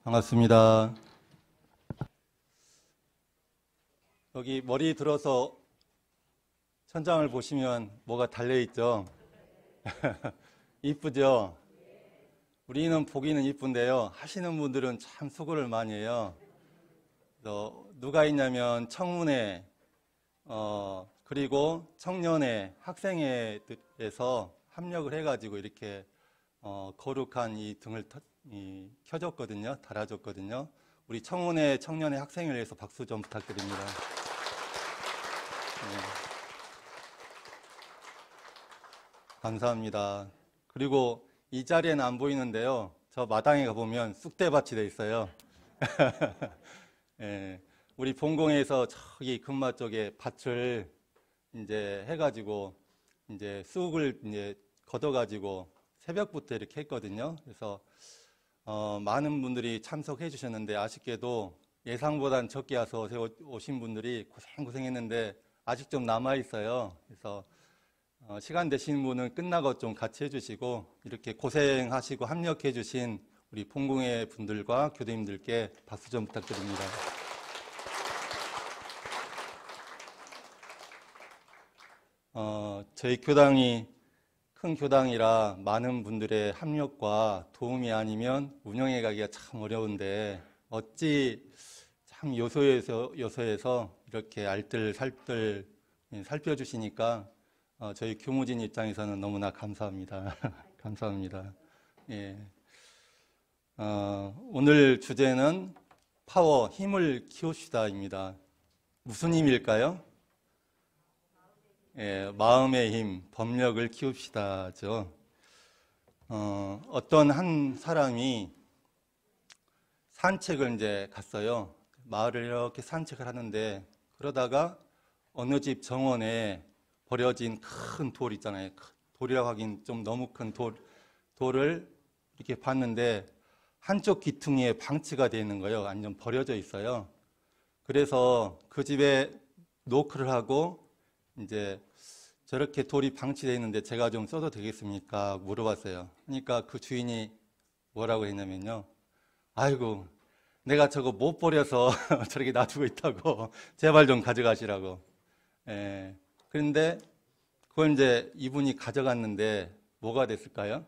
반갑습니다. 여기 머리 들어서 천장을 보시면 뭐가 달려있죠? 이쁘죠? 우리는 보기는 이쁜데요. 하시는 분들은 참 수고를 많이 해요. 누가 있냐면 청문회, 그리고 청년회, 학생회에서 합력을 해가지고 이렇게 거룩한 이 등을 켜줬거든요. 달아줬거든요. 우리 청문회, 청년회, 학생회를 위해서 박수 좀 부탁드립니다. 네. 감사합니다. 그리고 이 자리에는 안 보이는데요. 저 마당에 가보면 쑥대밭이 돼 있어요. 예, 우리 본공에서 저기 금마 쪽에 밭을 이제 해가지고 이제 쑥을 이제 걷어가지고 새벽부터 이렇게 했거든요. 그래서 많은 분들이 참석해 주셨는데 아쉽게도 예상보단 적게 와서 오신 분들이 고생했는데 아직 좀 남아 있어요. 그래서 시간 되시는 분은 끝나고 좀 같이 해주시고 이렇게 고생하시고 합력해 주신 우리 본공회 분들과 교도님들께 박수 좀 부탁드립니다. 저희 교당이 큰 교당이라 많은 분들의 합력과 도움이 아니면 운영해 가기가 참 어려운데 어찌 참 요소에서 이렇게 알뜰살뜰 살펴주시니까 저희 교무진 입장에서는 너무나 감사합니다. 감사합니다. 예. 오늘 주제는 파워, 힘을 키웁시다입니다. 무슨 힘일까요? 예, 마음의 힘, 법력을 키웁시다죠. 어떤 한 사람이 산책을 이제 갔어요. 마을을 이렇게 산책을 하는데 그러다가 어느 집 정원에 버려진 큰 돌 있잖아요. 돌이라고 하긴 좀 너무 큰 돌을 이렇게 봤는데 한쪽 귀퉁이에 방치가 되어 있는 거예요. 완전 버려져 있어요. 그래서 그 집에 노크를 하고 이제 저렇게 돌이 방치되어 있는데 제가 좀 써도 되겠습니까? 물어봤어요. 그러니까 그 주인이 뭐라고 했냐면요. 아이고, 내가 저거 못 버려서 저렇게 놔두고 있다고. 제발 좀 가져가시라고. 예. 그런데 그걸 이제 이분이 가져갔는데 뭐가 됐을까요?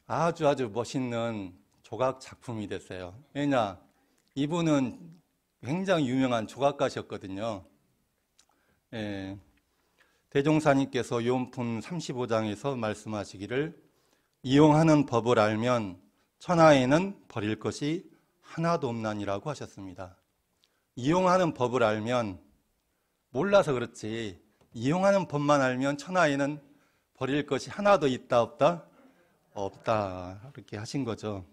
아주 멋있는 조각 작품이 됐어요. 왜냐? 이분은 굉장히 유명한 조각가셨거든요. 예, 대종사님께서 요원품 35장에서 말씀하시기를 이용하는 법을 알면 천하에는 버릴 것이 하나도 없나니라고 하셨습니다. 이용하는 법을 알면 몰라서 그렇지 이용하는 법만 알면 천하에는 버릴 것이 하나도 있다 없다? 없다 이렇게 하신 거죠.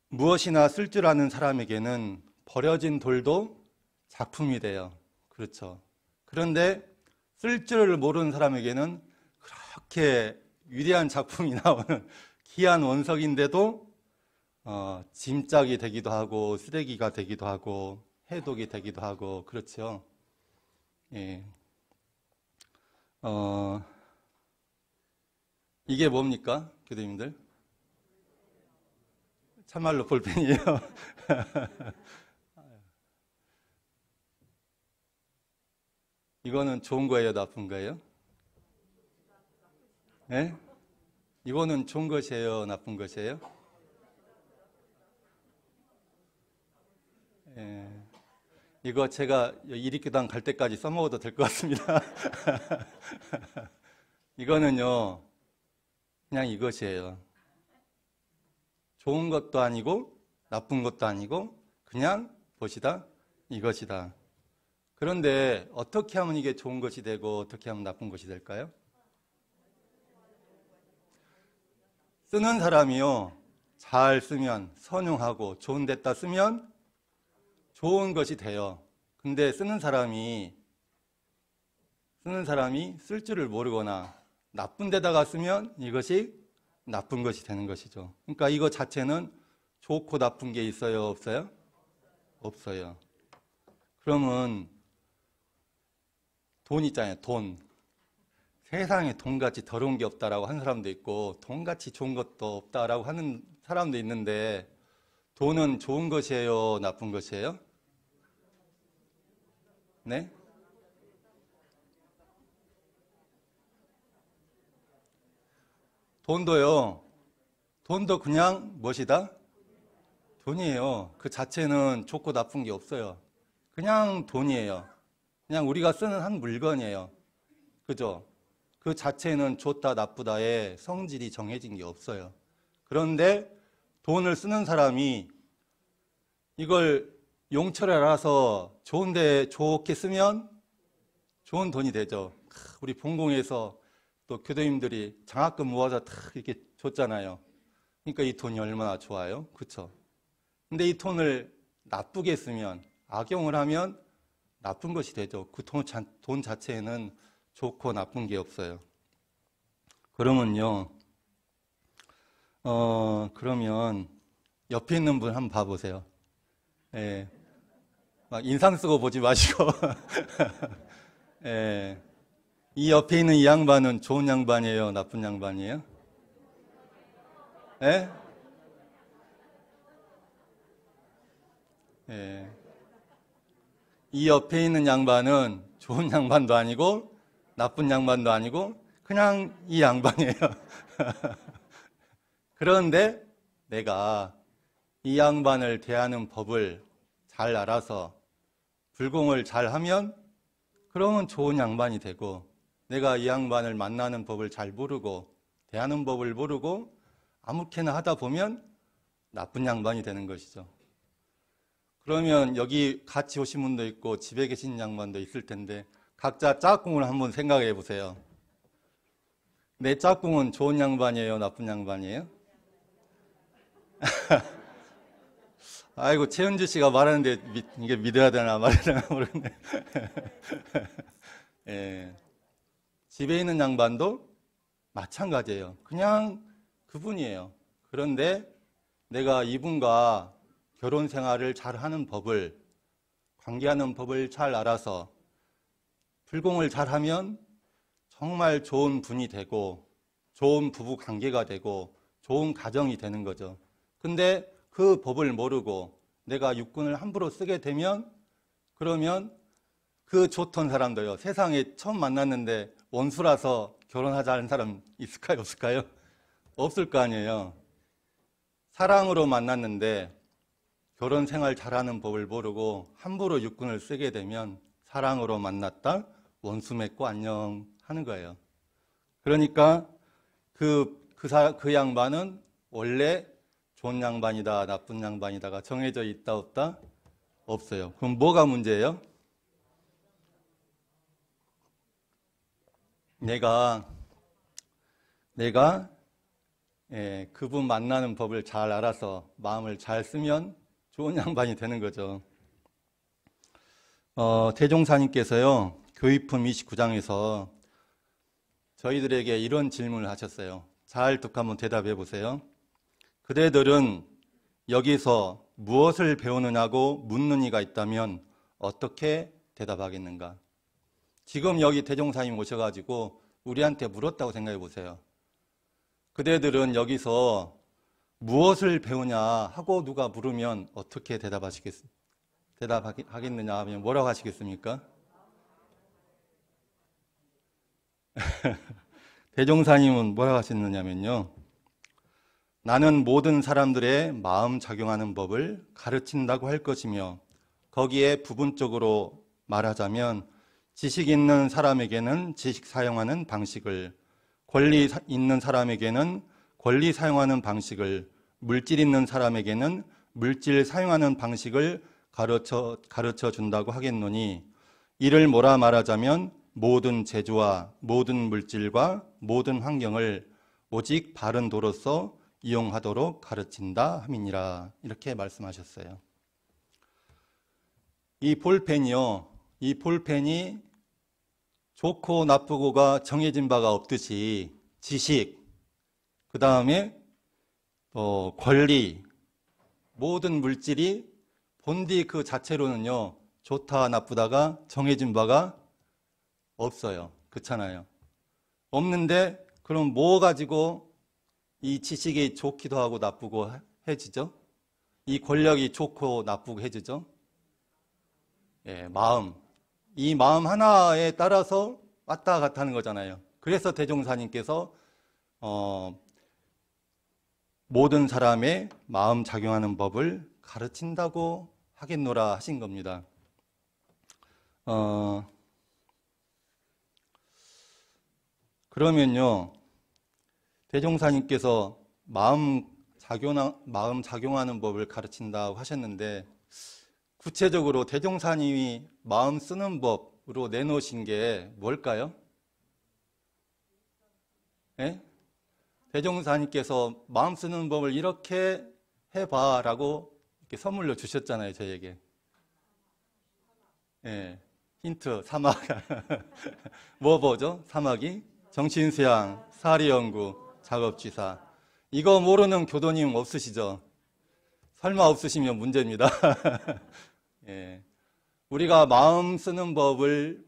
무엇이나 쓸 줄 아는 사람에게는 버려진 돌도 작품이 돼요. 그렇죠. 그런데 쓸 줄을 모르는 사람에게는 그렇게 위대한 작품이 나오는 귀한 원석인데도 짐짝이 되기도 하고 쓰레기가 되기도 하고 해독이 되기도 하고 그렇죠. 예. 이게 뭡니까? 교수님들? 참말로 볼펜이에요. 이거는 좋은 거예요, 나쁜 거예요? 네? 이거는 좋은 것이에요, 나쁜 것이에요? 예. 이거 제가 이리교당 갈 때까지 써먹어도 될 것 같습니다. 이거는요, 그냥 이것이에요. 좋은 것도 아니고 나쁜 것도 아니고 그냥 보시다 이것이다. 그런데 어떻게 하면 이게 좋은 것이 되고 어떻게 하면 나쁜 것이 될까요? 쓰는 사람이요, 잘 쓰면 선용하고 좋은 데다 쓰면 좋은 것이 돼요. 근데 쓰는 사람이 쓸 줄을 모르거나 나쁜 데다가 쓰면 이것이 나쁜 것이 되는 것이죠. 그러니까 이거 자체는 좋고 나쁜 게 있어요, 없어요? 없어요. 그러면 돈 있잖아요, 돈. 세상에 돈같이 더러운 게 없다라고 하는 사람도 있고 돈같이 좋은 것도 없다라고 하는 사람도 있는데 돈은 좋은 것이에요? 나쁜 것이에요? 네? 돈도요. 돈도 그냥 무엇이다? 돈이에요. 그 자체는 좋고 나쁜 게 없어요. 그냥 돈이에요. 그냥 우리가 쓰는 한 물건이에요. 그죠? 그 자체는 좋다 나쁘다의 성질이 정해진 게 없어요. 그런데 돈을 쓰는 사람이 이걸 용처를 알아서 좋은데 좋게 쓰면 좋은 돈이 되죠. 우리 본공에서 또 교도님들이 장학금 모아서 탁 이렇게 줬잖아요. 그러니까 이 돈이 얼마나 좋아요. 그쵸? 근데 이 돈을 나쁘게 쓰면, 악용을 하면 나쁜 것이 되죠. 그 돈 자체에는 좋고 나쁜 게 없어요. 그러면요, 그러면 옆에 있는 분 한번 봐보세요. 예, 막 인상 쓰고 보지 마시고. 예, 이 옆에 있는 이 양반은 좋은 양반이에요? 나쁜 양반이에요? 예? 예. 이 옆에 있는 양반은 좋은 양반도 아니고 나쁜 양반도 아니고 그냥 이 양반이에요. 그런데 내가 이 양반을 대하는 법을 잘 알아서 불공을 잘 하면 그러면 좋은 양반이 되고, 내가 이 양반을 만나는 법을 잘 모르고 대하는 법을 모르고 아무렇게나 하다 보면 나쁜 양반이 되는 것이죠. 그러면 여기 같이 오신 분도 있고 집에 계신 양반도 있을 텐데 각자 짝꿍을 한번 생각해 보세요. 내 짝꿍은 좋은 양반이에요? 나쁜 양반이에요? 아이고, 최은주 씨가 말하는데 이게 믿어야 되나 말아야 되나 모르겠네. 예. 집에 있는 양반도 마찬가지예요. 그냥 그분이에요. 그런데 내가 이분과 결혼 생활을 잘 하는 법을, 관계하는 법을 잘 알아서 불공을 잘 하면 정말 좋은 분이 되고 좋은 부부 관계가 되고 좋은 가정이 되는 거죠. 근데 그 법을 모르고 내가 육군을 함부로 쓰게 되면, 그러면 그 좋던 사람도요, 세상에 처음 만났는데 원수라서 결혼하자는 사람 있을까요? 없을까요? 없을 거 아니에요. 사랑으로 만났는데 결혼 생활 잘하는 법을 모르고 함부로 육군을 쓰게 되면 사랑으로 만났다, 원수 맺고 안녕 하는 거예요. 그러니까 그 양반은 원래 좋은 양반이다, 나쁜 양반이다가 정해져 있다, 없다? 없어요. 그럼 뭐가 문제예요? 내가 그분 만나는 법을 잘 알아서 마음을 잘 쓰면 좋은 양반이 되는 거죠. 대종사님께서요, 교의품 29장에서 저희들에게 이런 질문을 하셨어요. 잘 듣고 한번 대답해 보세요. 그대들은 여기서 무엇을 배우느냐고 묻는 이가 있다면 어떻게 대답하겠는가? 지금 여기 대종사님 오셔가지고 우리한테 물었다고 생각해 보세요. 그대들은 여기서 무엇을 배우냐 하고 누가 물으면 어떻게 대답하겠느냐 하면 뭐라고 하시겠습니까? 대종사님은 뭐라고 하셨느냐면요, 나는 모든 사람들의 마음 작용하는 법을 가르친다고 할 것이며, 거기에 부분적으로 말하자면 지식 있는 사람에게는 지식 사용하는 방식을, 권리 있는 사람에게는 권리 사용하는 방식을, 물질 있는 사람에게는 물질 사용하는 방식을 가르쳐 준다고 하겠노니, 이를 뭐라 말하자면 모든 재주와 모든 물질과 모든 환경을 오직 바른 도로서 이용하도록 가르친다 함이니라. 이렇게 말씀하셨어요. 이 볼펜이 좋고 나쁘고가 정해진 바가 없듯이 지식, 그 다음에 권리, 모든 물질이 본디 그 자체로는요, 좋다 나쁘다가 정해진 바가 없어요. 그렇잖아요. 없는데 그럼 뭐 가지고 이 지식이 좋기도 하고 나쁘고 해지죠? 이 권력이 좋고 나쁘고 해지죠? 예, 마음. 이 마음 하나에 따라서 왔다 갔다 하는 거잖아요. 그래서 대종사님께서 모든 사람의 마음 작용하는 법을 가르친다고 하겠노라 하신 겁니다. 그러면요, 대종사님께서 마음 작용하는 법을 가르친다고 하셨는데, 구체적으로 대종사님이 마음 쓰는 법으로 내놓으신 게 뭘까요? 예? 대종사님께서 마음 쓰는 법을 이렇게 해봐라고 이렇게 선물로 주셨잖아요, 저에게. 예, 힌트, 사막. 뭐죠? 사막이? 정신수양, 사리연구, 작업지사. 이거 모르는 교도님 없으시죠? 설마 없으시면 문제입니다. 예, 우리가 마음 쓰는 법을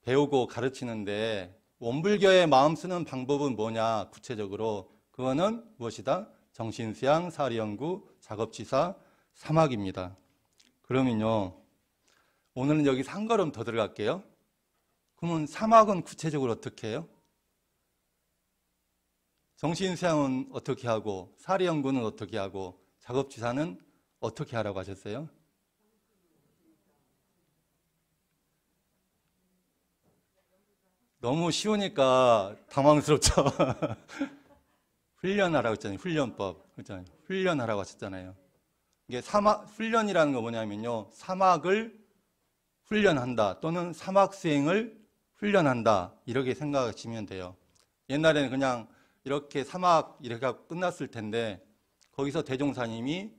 배우고 가르치는데 원불교의 마음 쓰는 방법은 뭐냐? 구체적으로 그거는 무엇이다? 정신수양, 사리연구, 작업지사, 사막입니다. 그러면요, 오늘은 여기서 한 걸음 더 들어갈게요. 그러면 사막은 구체적으로 어떻게 해요? 정신수양은 어떻게 하고, 사리연구는 어떻게 하고, 작업지사는 어떻게 하라고 하셨어요? 너무 쉬우니까 당황스럽죠. 훈련하라고 했잖아요. 훈련법. 그렇잖아요. 훈련하라고 하셨잖아요. 이게 훈련이라는 거 뭐냐면요. 사막을 훈련한다 또는 사막 수행을 훈련한다 이렇게 생각하시면 돼요. 옛날에는 그냥 이렇게 사막 이렇게 끝났을 텐데 거기서 대종사님이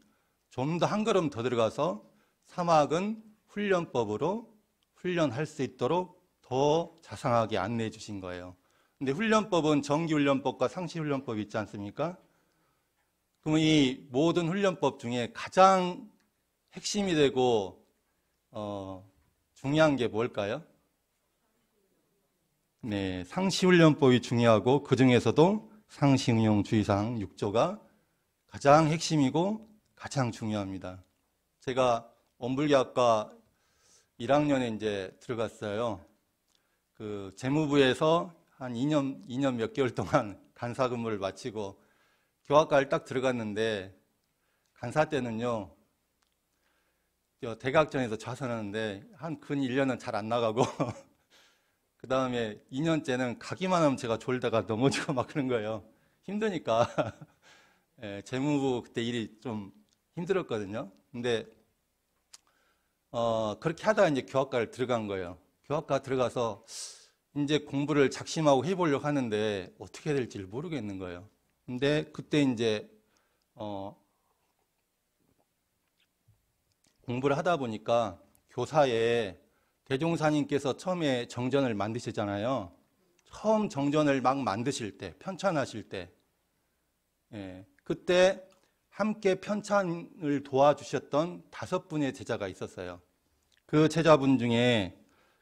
좀 더 한 걸음 더 들어가서 사막은 훈련법으로 훈련할 수 있도록 더 자상하게 안내해 주신 거예요. 근데 훈련법은 정기훈련법과 상시훈련법이 있지 않습니까? 그러면 이 모든 훈련법 중에 가장 핵심이 되고 중요한 게 뭘까요? 네, 상시훈련법이 중요하고 그 중에서도 상시응용주의사항 6조가 가장 핵심이고 가장 중요합니다. 제가 원불교학과 1학년에 이제 들어갔어요. 그 재무부에서 한 2년 몇 개월 동안 간사 근무를 마치고 교학과를 딱 들어갔는데 간사 때는요, 대각전에서 좌선하는데 한 근 1년은 잘 안 나가고 그 다음에 2년째는 가기만 하면 제가 졸다가 넘어지고 막 그런 거예요. 힘드니까. 예, 재무부 그때 일이 좀 힘들었거든요. 근데 그렇게 하다가 이제 교학과를 들어간 거예요. 교학과 들어가서 이제 공부를 작심하고 해보려고 하는데 어떻게 해야 될지 모르겠는 거예요. 근데 그때 이제 공부를 하다 보니까 교사에 대종사님께서 처음에 정전을 만드시잖아요. 처음 정전을 막 만드실 때, 편찬하실 때, 예, 그때 함께 편찬을 도와주셨던 5분의 제자가 있었어요. 그 제자분 중에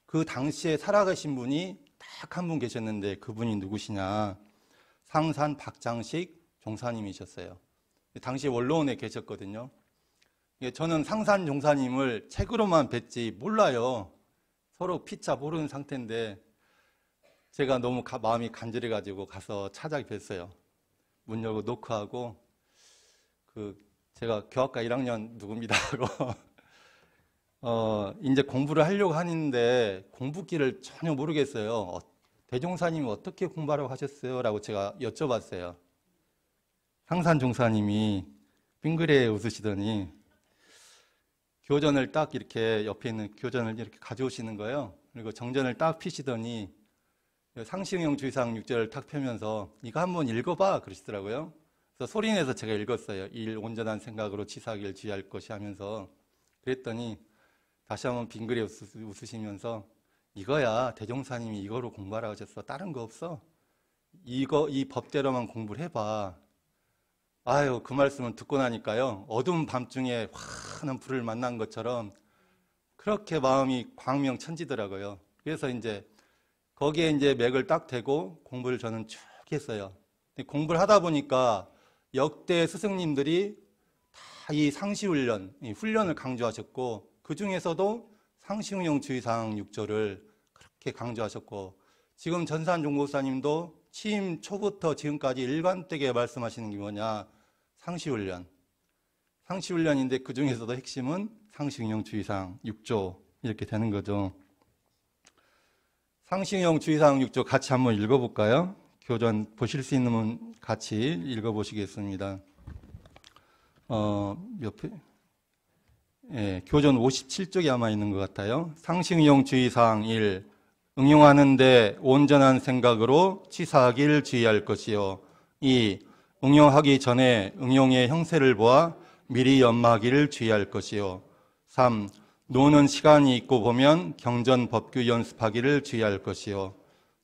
그 당시에 살아가신 분이 딱 한 분 계셨는데 그분이 누구시냐? 상산 박장식 종사님이셨어요. 당시 원로원에 계셨거든요. 저는 상산 종사님을 책으로만 뵀지 몰라요. 서로 피차 모르는 상태인데 제가 너무 마음이 간절해가지고 가서 찾아 뵀어요. 문 열고 노크하고 제가 교학과 1학년 누굽니다 하고 이제 공부를 하려고 하는데 공부길을 전혀 모르겠어요. 대종사님이 어떻게 공부하라고 하셨어요? 라고 제가 여쭤봤어요. 상산 종사님이 빙그레 웃으시더니 교전을 딱 이렇게 옆에 있는 교전을 이렇게 가져오시는 거예요. 그리고 정전을 딱 피시더니 상시응용 주의사항 6절을 딱 펴면서 이거 한번 읽어봐 그러시더라고요. 그래서 소리내서 제가 읽었어요. 일 온전한 생각으로 치사하기를 지휘할 것이 하면서 그랬더니 다시 한번 빙그레 웃으시면서 이거야 대종사님이 이거로 공부하라고 하셨어. 다른 거 없어. 이 법대로만 공부를 해봐. 아유, 그 말씀을 듣고 나니까요. 어두운 밤중에 환한 불을 만난 것처럼 그렇게 마음이 광명천지더라고요. 그래서 이제 거기에 이제 맥을 딱 대고 공부를 저는 쭉 했어요. 공부를 하다 보니까 역대 스승님들이 다 이 상시훈련, 이 훈련을 강조하셨고, 그 중에서도 상시응용 주의사항 6조를 그렇게 강조하셨고, 지금 전산 종고사님도 취임 초부터 지금까지 일관되게 말씀하시는 게 뭐냐? 상시훈련. 상시훈련인데 그 중에서도 핵심은 상시응용 주의사항 6조 이렇게 되는 거죠. 상시응용 주의사항 6조 같이 한번 읽어볼까요? 교전 보실 수 있는 분 같이 읽어보시겠습니다. 몇 회? 예, 교전 57쪽에 아마 있는 것 같아요. 상시응용 주의사항 1. 응용하는데 온전한 생각으로 치사하길 주의할 것이요. 2. 응용하기 전에 응용의 형세를 보아 미리 연마하기를 주의할 것이요. 3. 노는 시간이 있고 보면 경전 법규 연습하기를 주의할 것이요.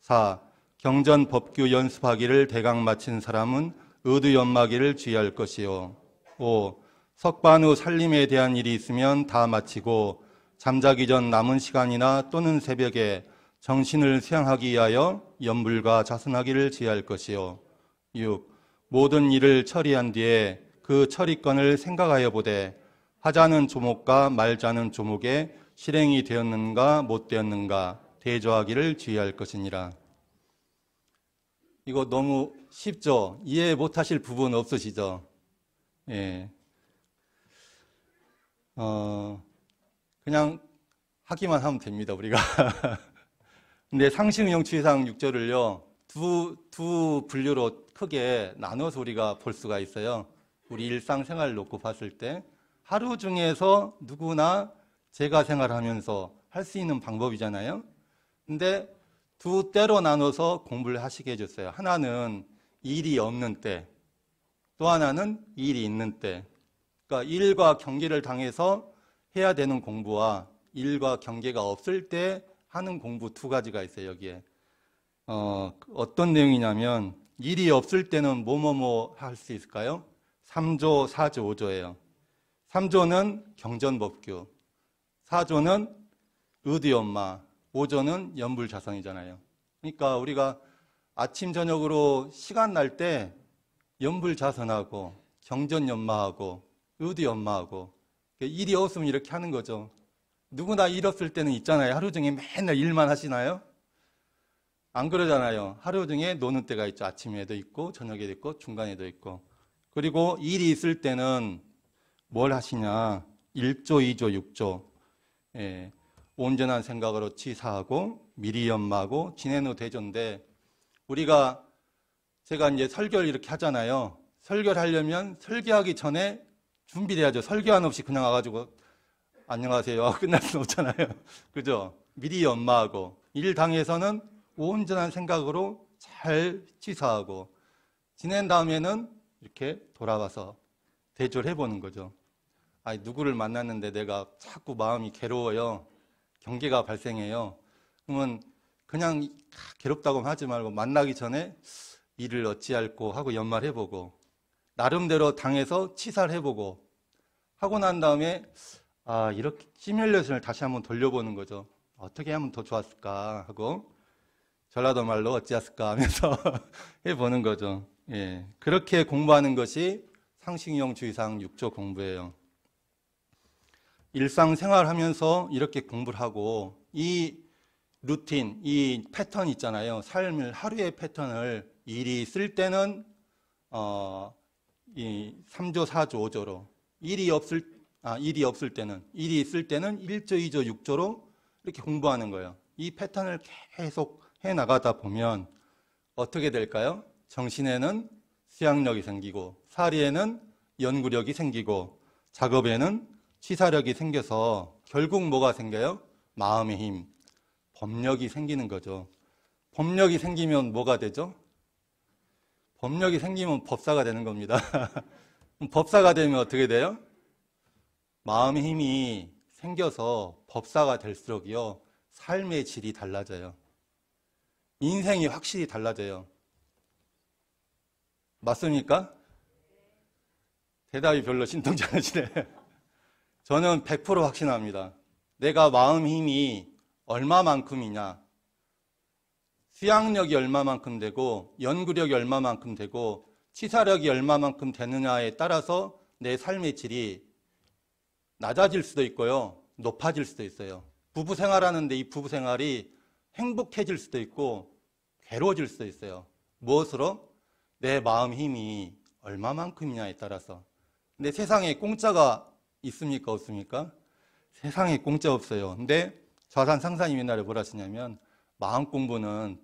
4. 경전 법규 연습하기를 대강 마친 사람은 의도 연마하기를 주의할 것이요. 5. 석반 후 살림에 대한 일이 있으면 다 마치고 잠자기 전 남은 시간이나 또는 새벽에 정신을 수양하기 위하여 염불과 자선하기를 주의할 것이요. 6. 모든 일을 처리한 뒤에 그 처리건을 생각하여 보되 하자는 조목과 말자는 조목에 실행이 되었는가 못 되었는가 대조하기를 주의할 것이니라. 이거 너무 쉽죠? 이해 못하실 부분 없으시죠? 예. 그냥 하기만 하면 됩니다, 우리가. 근데 상시응용 주의사항 6조를요, 두 분류로 크게 나눠서 우리가 볼 수가 있어요. 우리 일상생활을 놓고 봤을 때 하루 중에서 누구나 제가 생활하면서 할 수 있는 방법이잖아요. 근데 두 때로 나눠서 공부를 하시게 해줬어요. 하나는 일이 없는 때, 또 하나는 일이 있는 때. 그러니까 일과 경계를 당해서 해야 되는 공부와 일과 경계가 없을 때 하는 공부 두 가지가 있어요, 여기에. 어떤 내용이냐면, 일이 없을 때는 뭐뭐뭐 할 수 있을까요? 3조, 4조, 5조예요. 3조는 경전법규, 4조는 의도연마, 5조는 염불자선이잖아요. 그러니까 우리가 아침, 저녁으로 시간 날 때 염불자선하고 경전연마하고 의도연마하고 일이 없으면 이렇게 하는 거죠. 누구나 일 없을 때는 있잖아요. 하루 중에 맨날 일만 하시나요? 안 그러잖아요. 하루 중에 노는 때가 있죠. 아침에도 있고 저녁에도 있고 중간에도 있고. 그리고 일이 있을 때는 뭘 하시냐? 1조, 2조, 6조. 예, 온전한 생각으로 치사하고 미리 연마하고 진행후 대조인데, 제가 이제 설교를 이렇게 하잖아요. 설교를 하려면 설교하기 전에 준비를 해야죠. 설교한 없이 그냥 와가지고 안녕하세요 끝날 수는 없잖아요. 그죠? 미리 연마하고 일 당에서는 온전한 생각으로 잘 치사하고 지낸 다음에는 이렇게 돌아와서 대조를 해보는 거죠. 아니, 누구를 만났는데 내가 자꾸 마음이 괴로워요. 경계가 발생해요. 그러면 그냥 괴롭다고 하지 말고 만나기 전에 일을 어찌할꼬 하고 연말해보고 나름대로 당해서 치사를 해보고 하고 난 다음에 이렇게 시뮬레이션을 다시 한번 돌려보는 거죠. 어떻게 하면 더 좋았을까 하고 전라도 말로 어찌했을까 하면서 해보는 거죠. 예, 그렇게 공부하는 것이 상시응용 주의사항 6조 공부예요. 일상생활하면서 이렇게 공부를 하고 이 루틴, 이 패턴 있잖아요. 삶을 하루의 패턴을 일이 있을 때는 이 3조, 4조, 5조로 일이 없을 때는 일이 있을 때는 1조, 2조, 6조로 이렇게 공부하는 거예요. 이 패턴을 계속 해 나가다 보면 어떻게 될까요? 정신에는 수양력이 생기고 사리에는 연구력이 생기고 작업에는 치사력이 생겨서 결국 뭐가 생겨요? 마음의 힘, 법력이 생기는 거죠. 법력이 생기면 뭐가 되죠? 법력이 생기면 법사가 되는 겁니다. 법사가 되면 어떻게 돼요? 마음의 힘이 생겨서 법사가 될수록요, 삶의 질이 달라져요. 인생이 확실히 달라져요. 맞습니까? 대답이 별로 신통치 않으시네. 저는 100% 확신합니다. 내가 마음 힘이 얼마만큼이냐, 수양력이 얼마만큼 되고 연구력이 얼마만큼 되고 치사력이 얼마만큼 되느냐에 따라서 내 삶의 질이 낮아질 수도 있고요, 높아질 수도 있어요. 부부 생활하는데 이 부부 생활이 행복해질 수도 있고 괴로워질 수도 있어요. 무엇으로? 내 마음 힘이 얼마만큼이냐에 따라서. 근데 세상에 공짜가 있습니까? 없습니까? 세상에 공짜 없어요. 근데 좌산 상사님이 옛날에 뭐라 하시냐면 마음 공부는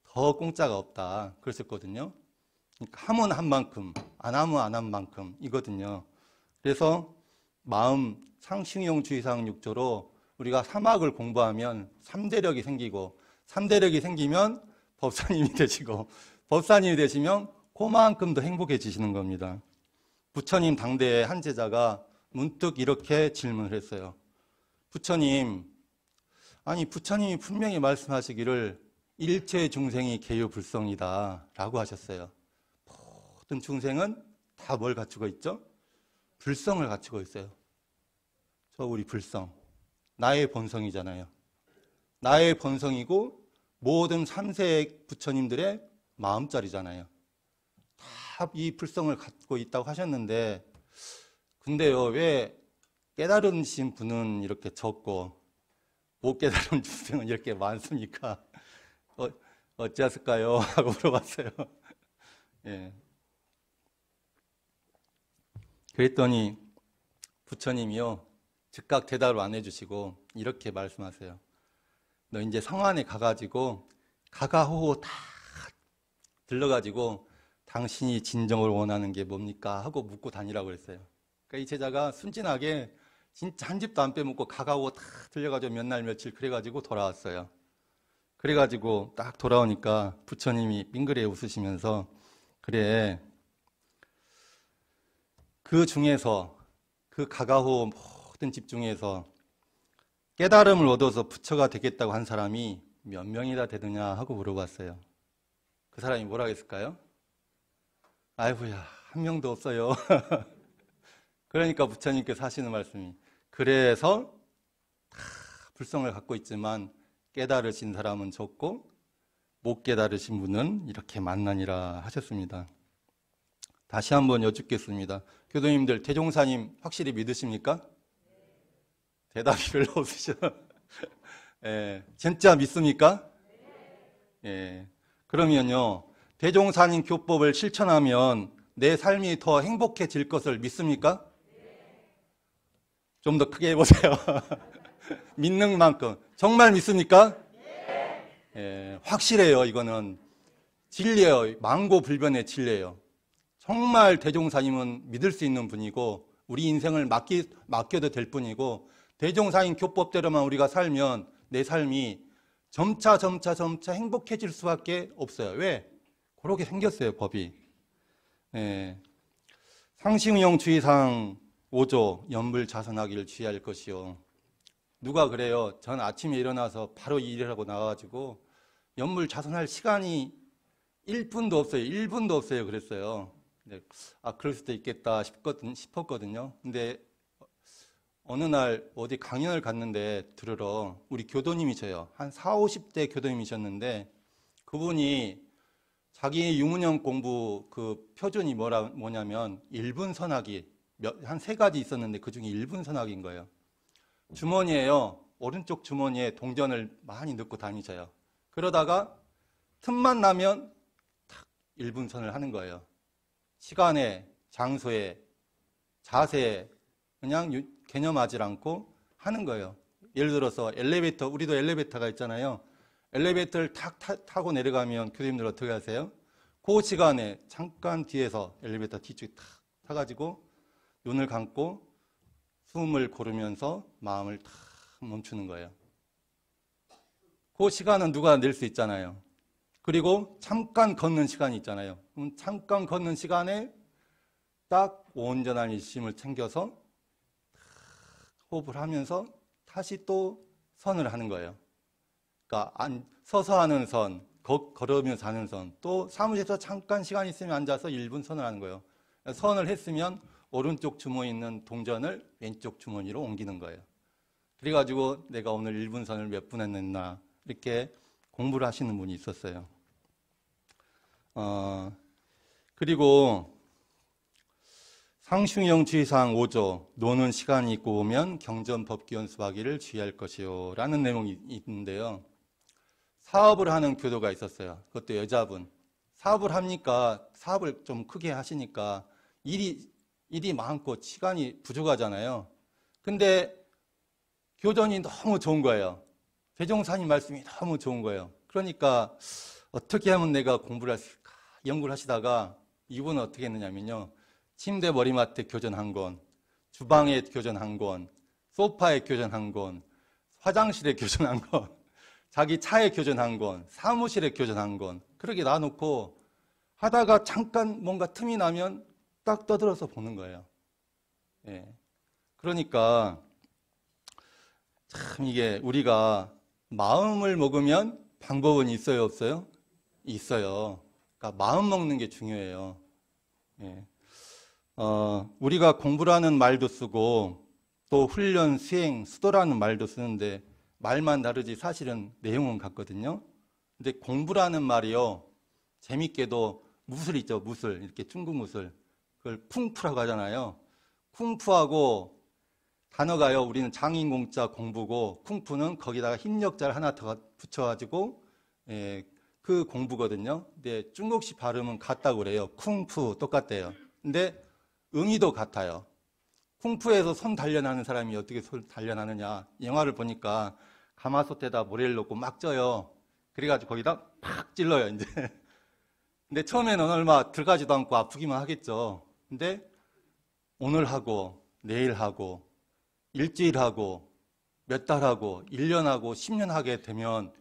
더 공짜가 없다 그러셨거든요. 그러니까 하면 한 만큼, 안 하면 안 한 만큼 이거든요. 그래서 마음 상승용 주의사항 6조로 우리가 사막을 공부하면 3대력이 생기고 3대력이 생기면 법사님이 되시고 법사님이 되시면 그만큼 더 행복해지시는 겁니다. 부처님 당대의 한 제자가 문득 이렇게 질문을 했어요. 부처님, 아니 부처님이 분명히 말씀하시기를 일체 중생이 계유불성이다 라고 하셨어요. 모든 중생은 다 뭘 갖추고 있죠? 불성을 갖추고 있어요. 저 우리 불성, 나의 본성이잖아요. 나의 본성이고 모든 3세 부처님들의 마음자리잖아요. 다 이 불성을 갖고 있다고 하셨는데 근데요, 왜 깨달으신 분은 이렇게 적고 못 깨달은 중생은 이렇게 많습니까? 어찌하실까요? 하고 물어봤어요. 예. 그랬더니 부처님이요, 즉각 대답을 안 해주시고 이렇게 말씀하세요. 너 이제 성안에 가가지고 가가호호 다 들러가지고 당신이 진정을 원하는 게 뭡니까? 하고 묻고 다니라고 그랬어요. 그러니까 이 제자가 순진하게 진짜 한 집도 안 빼먹고 가가호호 다 들려가지고 몇 날 며칠 그래가지고 돌아왔어요. 그래가지고 딱 돌아오니까 부처님이 빙그레 웃으시면서 그래, 그 중에서 그 가가호 모든 집 중에서 깨달음을 얻어서 부처가 되겠다고 한 사람이 몇 명이나 되느냐 하고 물어봤어요. 그 사람이 뭐라고 했을까요? 아이고야, 한 명도 없어요. 그러니까 부처님께서 하시는 말씀이 그래서 다 불성을 갖고 있지만 깨달으신 사람은 적고 못 깨달으신 분은 이렇게 만나니라 하셨습니다. 다시 한번 여쭙겠습니다. 교도님들, 대종사님 확실히 믿으십니까? 대답이 별로 없으셔. 예, 진짜 믿습니까? 예, 그러면요, 대종사님 교법을 실천하면 내 삶이 더 행복해질 것을 믿습니까? 좀 더 크게 해보세요. 믿는 만큼. 정말 믿습니까? 예, 확실해요. 이거는 진리예요. 망고불변의 진리예요. 정말 대종사님은 믿을 수 있는 분이고 우리 인생을 맡겨도 될 분이고 대종사님 교법대로만 우리가 살면 내 삶이 점차 행복해질 수밖에 없어요. 왜? 그렇게 생겼어요, 법이. 예. 상승용 주의사항 5조 연불자선하기를 주의할 것이요. 누가 그래요? 전 아침에 일어나서 바로 일하고 나와가지고 연불자선할 시간이 1분도 없어요. 1분도 없어요. 그랬어요. 그럴 수도 있겠다 싶었거든요. 근데 어느 날 어디 강연을 갔는데 들으러 우리 교도님이셔요. 한 40, 50대 교도님이셨는데 그분이 자기 유문형 공부 그 표준이 뭐냐면 1분 선하기 한 3가지 있었는데 그 중에 1분 선하기인 거예요. 주머니에요. 오른쪽 주머니에 동전을 많이 넣고 다니셔요. 그러다가 틈만 나면 탁 1분 선을 하는 거예요. 시간에, 장소에, 자세에 그냥 개념하지 않고 하는 거예요. 예를 들어서 엘리베이터, 우리도 엘리베이터가 있잖아요. 엘리베이터를 탁 타고 내려가면 교수님들 어떻게 하세요? 그 시간에 잠깐 뒤에서 엘리베이터 뒤쪽에 탁 타가지고 눈을 감고 숨을 고르면서 마음을 탁 멈추는 거예요. 그 시간은 누가 낼 수 있잖아요. 그리고 잠깐 걷는 시간이 있잖아요. 그럼 잠깐 걷는 시간에 딱 온전한 일심을 챙겨서 호흡을 하면서 다시 또 선을 하는 거예요. 그러니까 서서 하는 선, 걸으면서 하는 선, 또 사무실에서 잠깐 시간 있으면 앉아서 1분 선을 하는 거예요. 선을 했으면 오른쪽 주머니에 있는 동전을 왼쪽 주머니로 옮기는 거예요. 그래가지고 내가 오늘 1분 선을 몇 분 했나 이렇게 공부를 하시는 분이 있었어요. 그리고 상충형 주의사항 5조, 노는 시간이 있고 오면 경전법규 연습하기를 주의할 것이요 라는 내용이 있는데요. 사업을 하는 교도가 있었어요. 그것도 여자분. 사업을 합니까? 사업을 좀 크게 하시니까 일이 많고 시간이 부족하잖아요. 근데 교전이 너무 좋은 거예요. 대종사님 말씀이 너무 좋은 거예요. 그러니까 어떻게 하면 내가 공부를 할까 연구를 하시다가 이분은 어떻게 했느냐면요. 침대 머리맡에 교전 한 권, 주방에 교전 한 권, 소파에 교전 한 권, 화장실에 교전 한 권, 자기 차에 교전 한 권, 사무실에 교전 한 권, 그렇게 놔놓고 하다가 잠깐 뭔가 틈이 나면 딱 떠들어서 보는 거예요. 예. 그러니까 참 이게 우리가 마음을 먹으면 방법은 있어요, 없어요? 있어요. 그러니까 마음 먹는 게 중요해요. 예. 우리가 공부라는 말도 쓰고 또 훈련, 수행, 수도라는 말도 쓰는데 말만 다르지 사실은 내용은 같거든요. 근데 공부라는 말이요. 재밌게도 무술 있죠, 무술. 이렇게 중국 무술. 그걸 쿵푸라고 하잖아요. 쿵푸하고 단어가요. 우리는 장인공자 공부고 쿵푸는 거기다가 힘력자를 하나 더 붙여가지고 그 공부거든요. 근데 중국식 발음은 같다고 그래요. 쿵푸 똑같대요. 근데 의미도 같아요. 쿵푸에서 손 단련하는 사람이 어떻게 손 단련하느냐. 영화를 보니까 가마솥에다 모래를 넣고 막 쪄요. 그래가지고 거기다 팍 찔러요, 이제. 근데 처음에는 얼마 들어가지도 않고 아프기만 하겠죠. 근데 오늘 하고, 내일 하고, 일주일 하고, 몇 달 하고, 1년 하고, 10년 하게 되면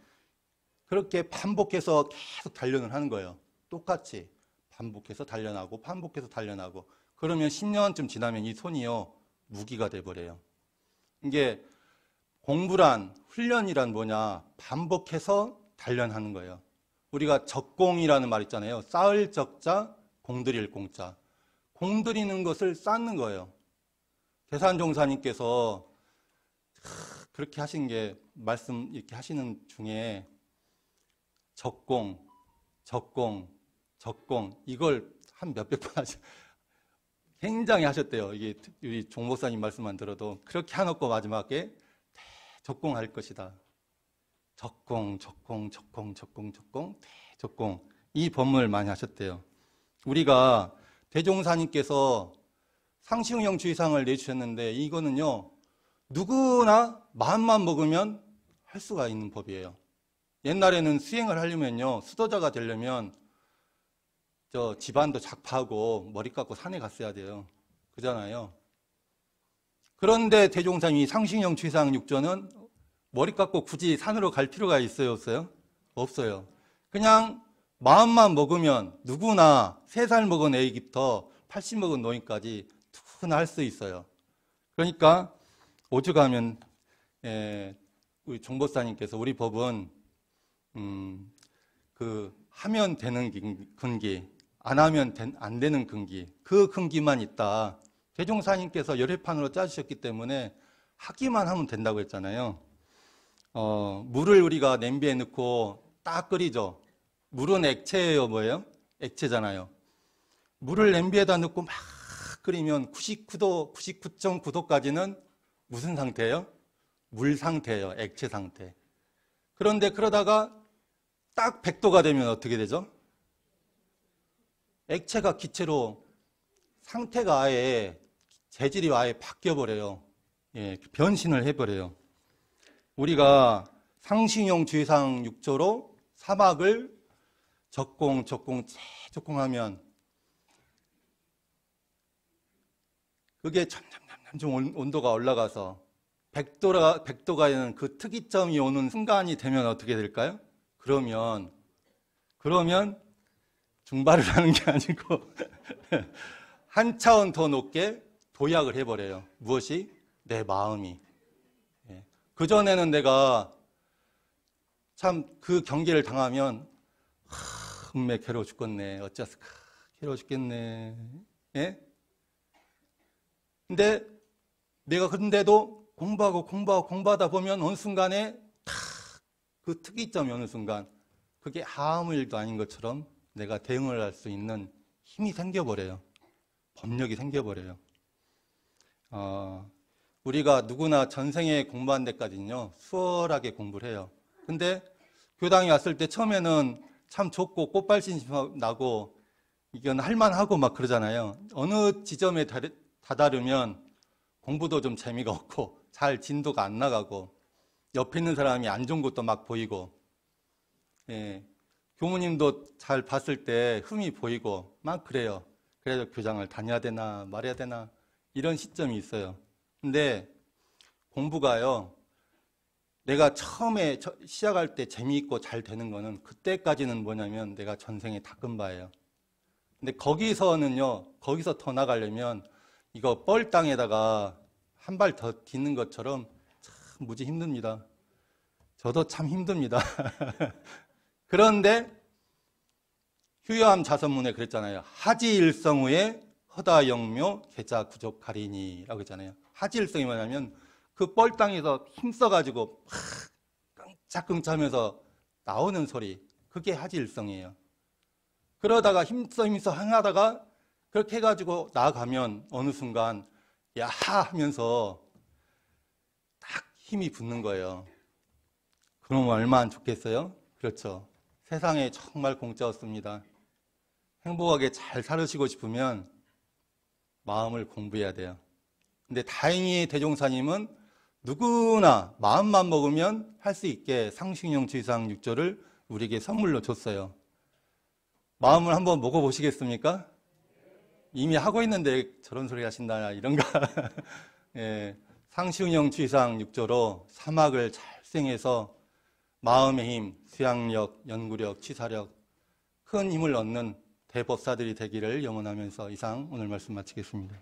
그렇게 반복해서 계속 단련을 하는 거예요. 똑같이. 반복해서 단련하고, 반복해서 단련하고. 그러면 10년쯤 지나면 이 손이요, 무기가 돼버려요. 이게 공부란, 훈련이란 뭐냐, 반복해서 단련하는 거예요. 우리가 적공이라는 말 있잖아요. 쌓을 적자, 공들일 공자. 공들이는 것을 쌓는 거예요. 대산종사님께서 그렇게 하신 게 말씀 이렇게 하시는 중에 적공, 적공, 적공 이걸 한 몇백 번 하죠. 굉장히 하셨대요. 이게 우리 종 목사님 말씀만 들어도 그렇게 해놓고 마지막에 적공할 것이다. 적공, 적공, 적공, 적공, 적공, 적공 이 법문을 많이 하셨대요. 우리가 대종사님께서 상시형 주의사항을 내주셨는데 이거는요 누구나 마음만 먹으면 할 수가 있는 법이에요. 옛날에는 수행을 하려면요 수도자가 되려면 저 집안도 작파하고 머리 깎고 산에 갔어야 돼요. 그잖아요. 그런데 대종사님이 상시형 주의사항 6조는 머리 깎고 굳이 산으로 갈 필요가 있어요, 없어요? 없어요. 그냥 마음만 먹으면 누구나 3살 먹은 애기부터 80 먹은 노인까지 누구나 할 수 있어요. 그러니까 오죽하면 우리 종법사님께서 우리 법은 그 하면 되는 근기, 안 하면 안 되는 근기, 그 근기만 있다. 대종사님께서 열애판으로 짜주셨기 때문에 하기만 하면 된다고 했잖아요. 물을 우리가 냄비에 넣고 딱 끓이죠. 물은 액체예요, 뭐예요? 액체잖아요. 물을 냄비에다 넣고 막 끓이면 99도, 99.9도까지는 무슨 상태예요? 물 상태예요, 액체 상태. 그런데 그러다가 딱 100도가 되면 어떻게 되죠? 액체가 기체로 상태가 아예 재질이 아예 바뀌어버려요. 예, 변신을 해버려요. 우리가 상시형 주의사항 6조로 사막을 적공, 적공하면 그게 점점 온도가 올라가서 100도가 되는 그 특이점이 오는 순간이 되면 어떻게 될까요? 그러면 중발을 하는 게 아니고 한 차원 더 높게 도약을 해버려요. 무엇이? 내 마음이. 그전에는 내가 참 그 경계를 당하면 음매 괴로워 죽겠네. 어쩌스까 괴로워 죽겠네. 예? 근데 내가 근데도 공부하다 보면 어느 순간에 탁 그 특이점이 어느 순간 그게 아무 일도 아닌 것처럼 내가 대응을 할 수 있는 힘이 생겨버려요. 법력이 생겨버려요. 우리가 누구나 전생에 공부한 데까지는요, 수월하게 공부를 해요. 근데 교당에 왔을 때 처음에는 참 좋고 꽃발신 나고 이건 할만하고 막 그러잖아요. 어느 지점에 다다르면 공부도 좀 재미가 없고 잘 진도가 안 나가고 옆에 있는 사람이 안 좋은 것도 막 보이고, 예, 교무님도 잘 봤을 때 흠이 보이고 막 그래요. 그래서 교장을 다녀야 되나 말해야 되나 이런 시점이 있어요. 근데 공부가요, 내가 처음에 시작할 때 재미있고 잘 되는 거는 그때까지는 뭐냐면 내가 전생에 닦은 바예요. 근데 거기서 더 나가려면 이거 뻘땅에다가 한 발 더 딛는 것처럼 참 무지 힘듭니다. 저도 참 힘듭니다. 그런데 휴여함 자선문에 그랬잖아요. 하지일성후에 허다영묘 계자구족가리니라고 했잖아요. 하지일성이 뭐냐면 그 뻘땅에서 힘써가지고 막 끙짝끙짝하면서 나오는 소리, 그게 하지일성이에요. 그러다가 힘써 하다가 그렇게 해가지고 나아가면 어느 순간 야하 하면서 딱 힘이 붙는 거예요. 그럼 얼마나 좋겠어요? 그렇죠. 세상에 정말 공짜 없습니다. 행복하게 잘 살으시고 싶으면 마음을 공부해야 돼요. 근데 다행히 대종사님은 누구나 마음만 먹으면 할 수 있게 상식용 주의사항 6조를 우리에게 선물로 줬어요. 마음을 한번 먹어보시겠습니까? 이미 하고 있는데 저런 소리 하신다 이런가. 예, 상식용 주의사항 6조로 사막을 잘 수행해서 마음의 힘, 수양력, 연구력, 취사력, 큰 힘을 얻는 대법사들이 되기를 염원하면서 이상 오늘 말씀 마치겠습니다.